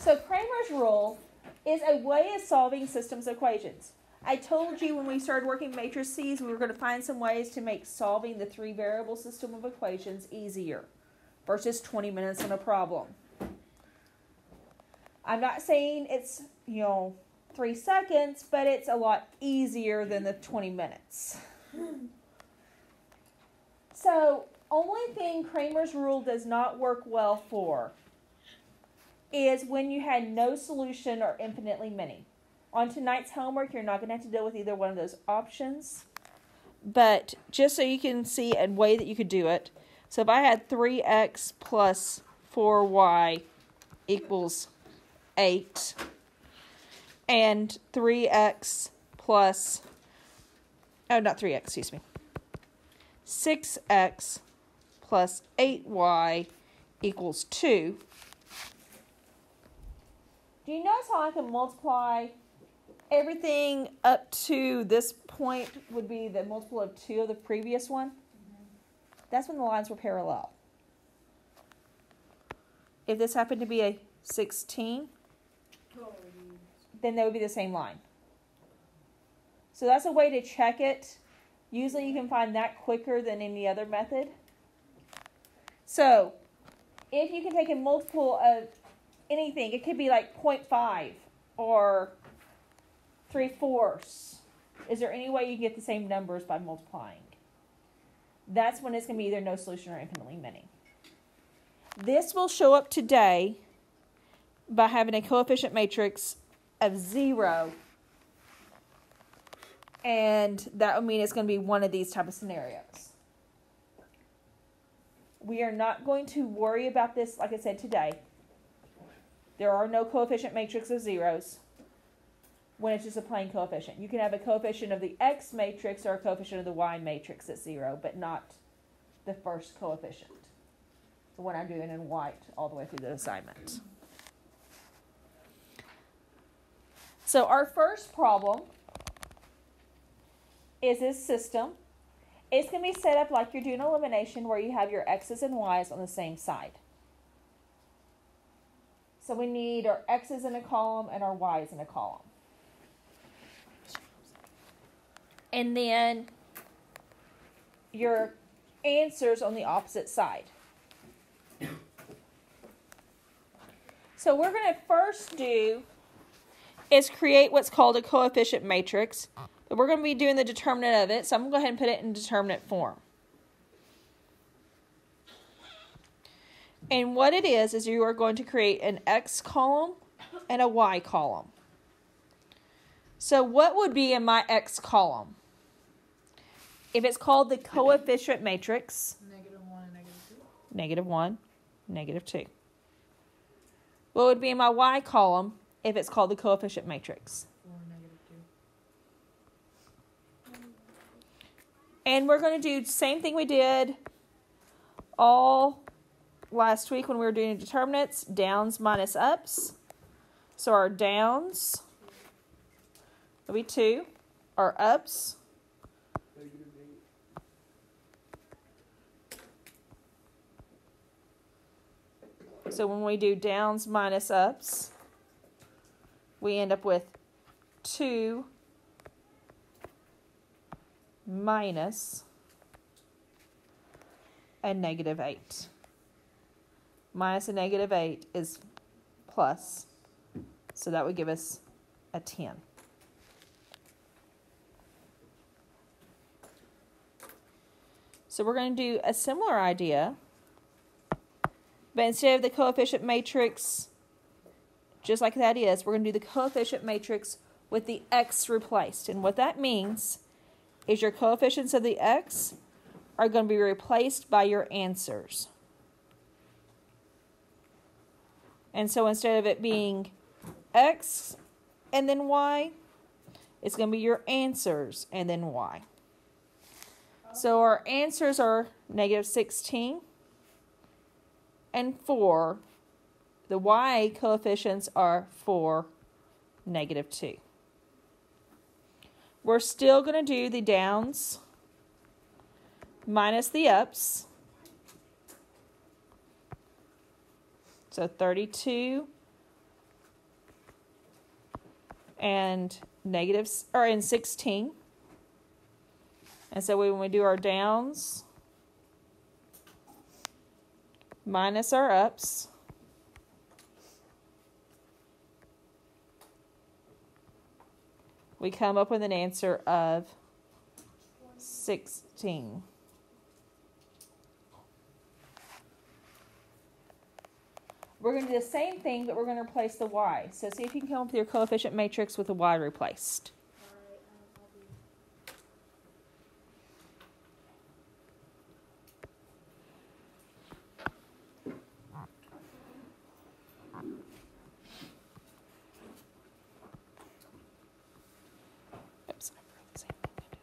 So Cramer's rule is a way of solving systems equations. I told you when we started working matrices, we were going to find some ways to make solving the 3-variable system of equations easier versus 20 minutes on a problem. I'm not saying it's, 3 seconds, but it's a lot easier than the 20 minutes. So, only thing Cramer's rule does not work well for is when you had no solution or infinitely many. On tonight's homework, you're not going to have to deal with either one of those options. But just so you can see a way that you could do it. So if I had 3x plus 4y equals 8. And 3x plus, not 3x, excuse me. 6x plus 8y equals 2. Do you notice how I can multiply everything up to this point would be the multiple of 2 of the previous one? That's when the lines were parallel. If this happened to be a 16, then they would be the same line. So that's a way to check it. Usually you can find that quicker than any other method. So if you can take a multiple of anything, it could be like 0.5 or 3/4. Is there any way you can get the same numbers by multiplying? That's when it's going to be either no solution or infinitely many. This will show up today by having a coefficient matrix of 0. And that would mean it's going to be one of these type of scenarios. We are not going to worry about this, like I said, today. There are no coefficient matrix of zeros when it's just a plain coefficient. You can have a coefficient of the x matrix or a coefficient of the y matrix at 0, but not the first coefficient. The one I'm doing in white all the way through the assignment. So our first problem is this system. It's going to be set up like you're doing elimination where you have your x's and y's on the same side. So we need our x's in a column and our y's in a column. And then your answers on the opposite side. So what we're going to first do is create what's called a coefficient matrix. But we're going to be doing the determinant of it, so I'm going to go ahead and put it in determinant form. And what it is you are going to create an x column and a y column. So what would be in my x column? If it's called the coefficient matrix, -1 and -2. What would be in my y column if it's called the coefficient matrix? And we're going to do the same thing we did all last week when we were doing determinants, downs minus ups. So our downs will be 2. Our ups so when we do downs minus ups, we end up with 2 minus a -8. Minus a -8 is plus. So that would give us a 10. So we're going to do a similar idea. But instead of the coefficient matrix, just like that is, we're going to do the coefficient matrix with the x replaced. And what that means is your coefficients of the x are going to be replaced by your answers. And so instead of it being x and then y, it's going to be your answers and then y. So our answers are -16 and 4. The y coefficients are 4, -2. We're still going to do the downs minus the ups. So 32 and and 16. And so when we do our downs minus our ups, we come up with an answer of 16. We're going to do the same thing, but we're going to replace the y. So see if you can come up with your coefficient matrix with the y replaced. Oops, I forgot the same thing I did.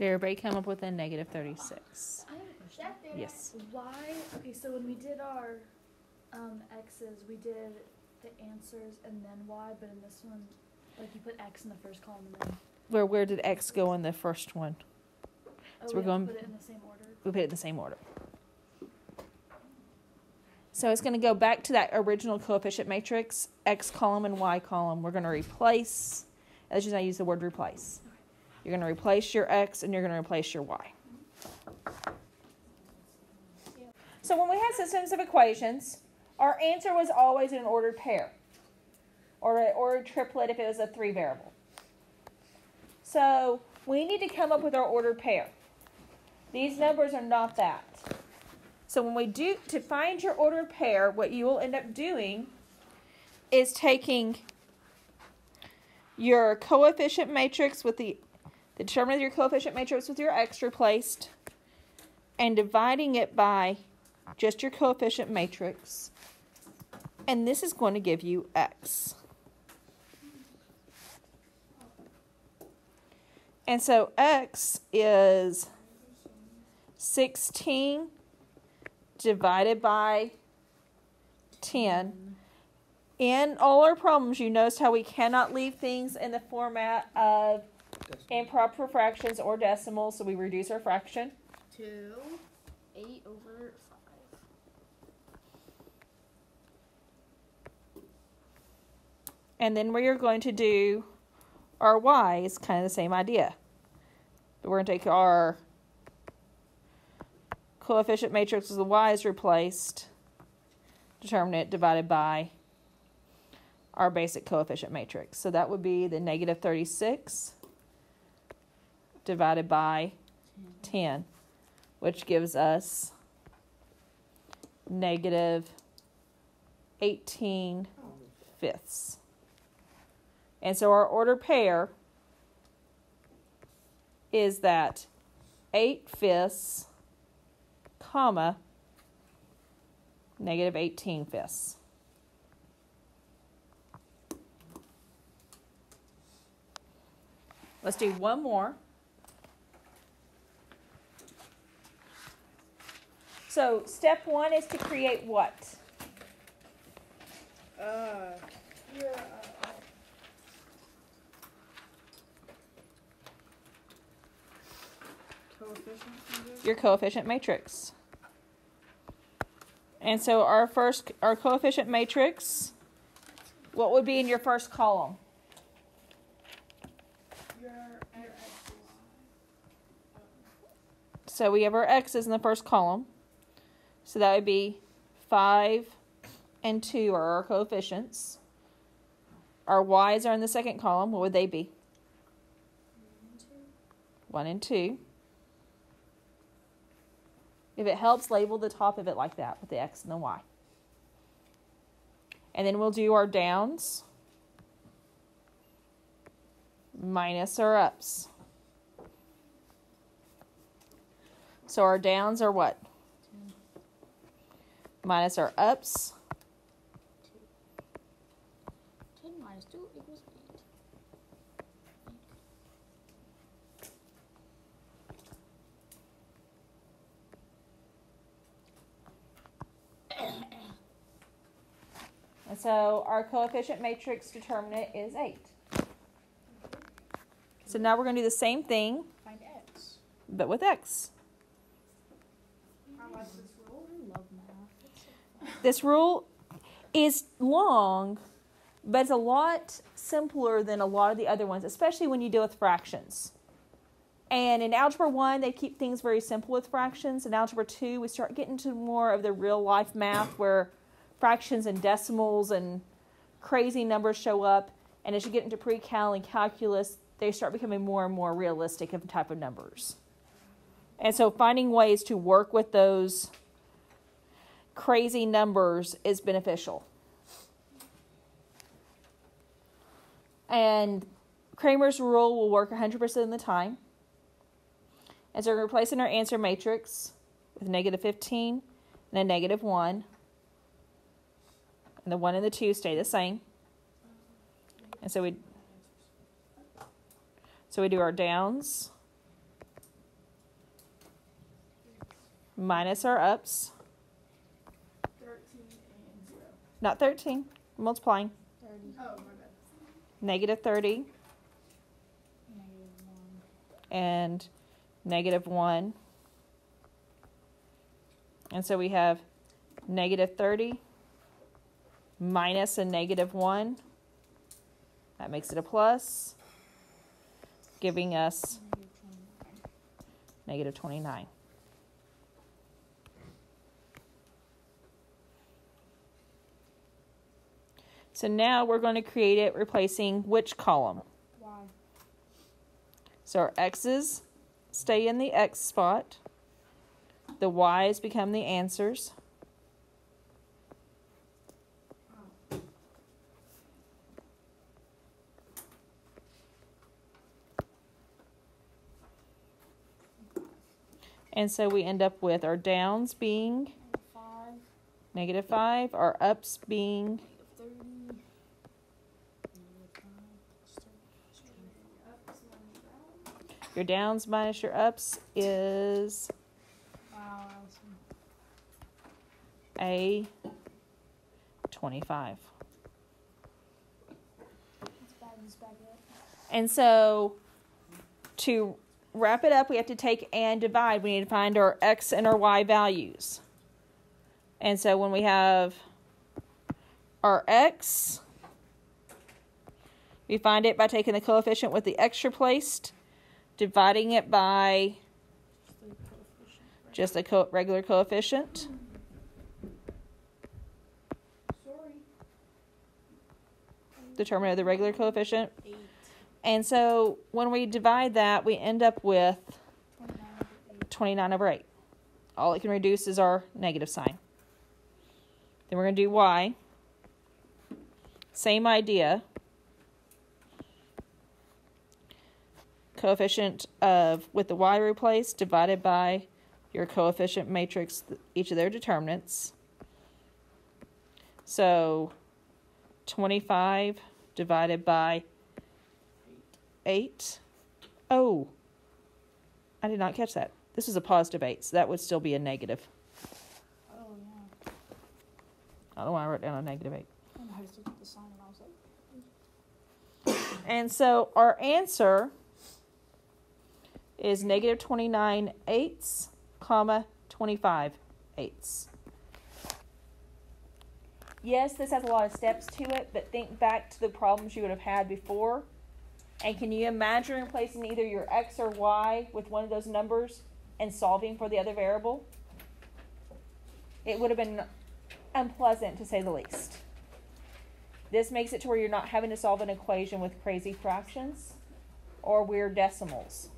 Did everybody come up with a negative 36? I have a question. Yes. Why? Okay, so when we did our X's, we did the answers and then Y, but in this one, like you put X in the first column and then. Where did X go in the first one? Oh, So we we're going. put it in the same order. We put it in the same order. So it's going to go back to that original coefficient matrix, X column and Y column. We're going to replace. Let's just not use the word replace. You're going to replace your X and you're going to replace your Y. So when we had systems of equations, our answer was always in an ordered pair or an ordered triplet if it was a 3 variable. So we need to come up with our ordered pair. These numbers are not that. So when we do, to find your ordered pair, what you will end up doing is taking your coefficient matrix with the determinant of your coefficient matrix with your X replaced and dividing it by just your coefficient matrix. And this is going to give you X. And so X is 16 divided by 10. In all our problems, you notice how we cannot leave things in the format of improper fractions or decimals, so we reduce our fraction. 2, 8 over 5. And then we are going to do our y is kind of the same idea. But we're going to take our coefficient matrix as the y is replaced, determinant divided by our basic coefficient matrix. So that would be the negative 36 divided by 10, which gives us negative 18 fifths. And so our ordered pair is that 8 fifths, comma, negative 18 fifths. Let's do one more. So step 1 is to create what? Your coefficient matrix. And so our coefficient matrix, what would be in your first column? So we have our x's in the first column. So that would be 5 and 2 are our coefficients. Our y's are in the second column. What would they be? 1 and 2. If it helps, label the top of it like that with the x and the y. And then we'll do our downs minus our ups. So our downs are what? 2. Minus our ups. 10 minus 2 equals 8. And so our coefficient matrix determinant is 8. So now we're going to do the same thing, Find x. but with x. I like this rule. I love math. It's so fun. This rule is long, but it's a lot simpler than a lot of the other ones, especially when you deal with fractions. And in Algebra 1, they keep things very simple with fractions. In Algebra 2, we start getting to more of the real-life math where fractions and decimals and crazy numbers show up. And as you get into pre-cal and calculus, they start becoming more and more realistic of type of numbers. And so finding ways to work with those crazy numbers is beneficial. And Cramer's rule will work 100% of the time. And so we're replacing our answer matrix with negative 15 and a negative 1. And the 1 and the 2 stay the same. And so we do our downs minus our ups. 13 and 0. Not 13. Multiplying. 30. Oh, my bad. Negative 30 Negative 1. and negative 1. And so we have negative 30 minus a negative 1. That makes it a plus, giving us negative 29. So now we're going to create it replacing which column? Y. So our x's stay in the x spot. The y's become the answers. And so we end up with our downs being Negative 5. negative 5, our ups being Negative 30. your downs minus your ups is Wow, Allison. a 25. Let's back this back up. And so to wrap it up, we have to take and divide. We need to find our x and our y values. And so when we have our x, we find it by taking the coefficient with the x replaced, dividing it by just a regular coefficient. Sorry. Determinant of the regular coefficient. 8. And so when we divide that, we end up with 29 over 8. All it can reduce is our negative sign. Then we're going to do y. Same idea. Coefficient of, with the y replaced, divided by your coefficient matrix, each of their determinants. So 25 divided by 8. Oh, I did not catch that. This is a positive 8, so that would still be a negative. Oh, yeah. I don't know why I wrote down a negative 8. I just looked at the sign and I was like, And so our answer is negative 29 eighths, comma, 25 eighths. Yes, this has a lot of steps to it, but think back to the problems you would have had before. And can you imagine replacing either your x or y with one of those numbers and solving for the other variable? it would have been unpleasant to say the least. This makes it to where you're not having to solve an equation with crazy fractions or weird decimals.